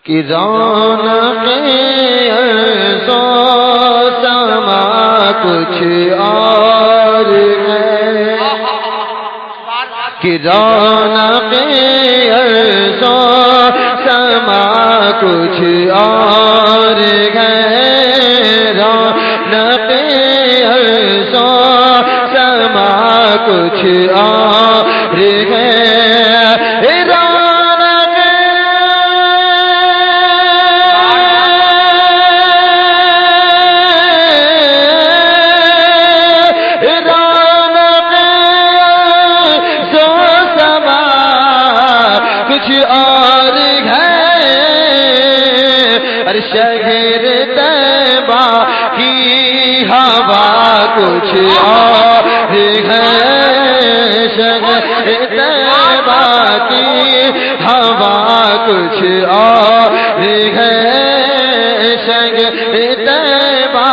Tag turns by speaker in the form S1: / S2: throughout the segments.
S1: کہ رونق عرض و سما کچھ اور ہے، کہ رونق عرض و سما کچھ اور ہے، رونق عرض و سما کچھ اور ہے، شہر طیبہ کی ہوا کچھ اور ہے، شہر طیبہ کی ہوا کچھ اور ہے، شہر طیبہ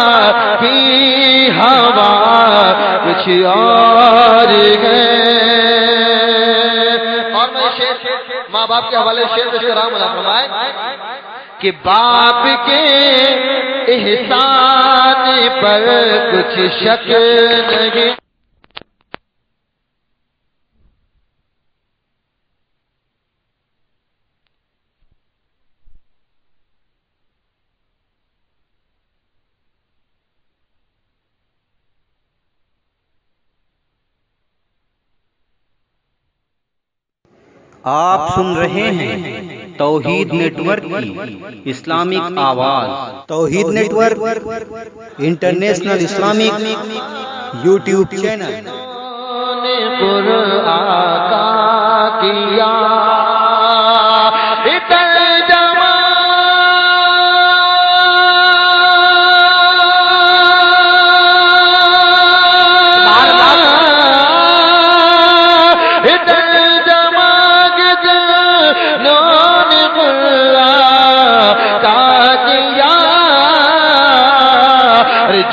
S1: کی ہوا کچھ اور ہے۔ اور میں شیر ماں باپ کے حوالے شیر احترام اللہ فرمائے کہ باپ کے احسان پر کچھ شک نہیں،
S2: آپ سن رہے ہیں توحید نیٹ ورک کی اسلامک آواز۔ Tawheed network international Islamic YouTube channel.
S1: Quran کا کیا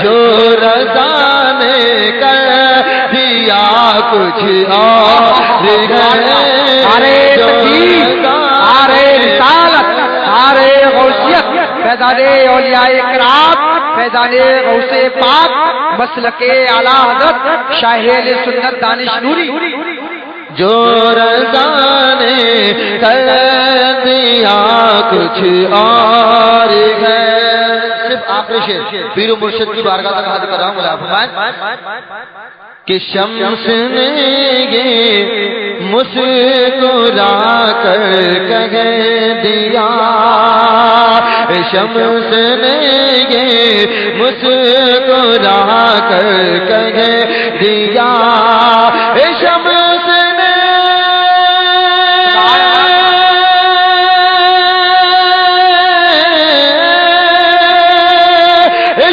S1: جو رضا نے کر دیا کچھ اور
S3: نعرے تکبیر، نعرے رسالت، نعرے غوثیت، فیضان اولیاء کرام، فیضان غوث پاک، مسلک اعلی حضرت شاہ اہل سنت دانش نوری۔
S1: جو رضا نے کر دیا کچھ اور ہے۔ آخری شیر پیر و مرشد کی بارگاہ تک حاضر کر رہا ہوں، ملا فرمائے کہ شمس نے یہ مسکرا کر کہہ دیا، شمس نے یہ مسکرا کر کہہ دیا، شمس نے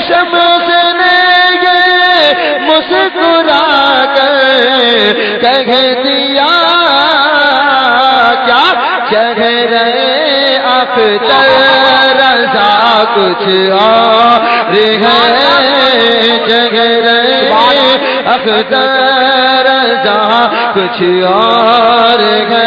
S1: شمس نے یہ مسکرا کر کہہ دیا، کیا چہرہ اختر رضا کچھ اور ہے، چہرہ اختر رضا کچھ اور ہے۔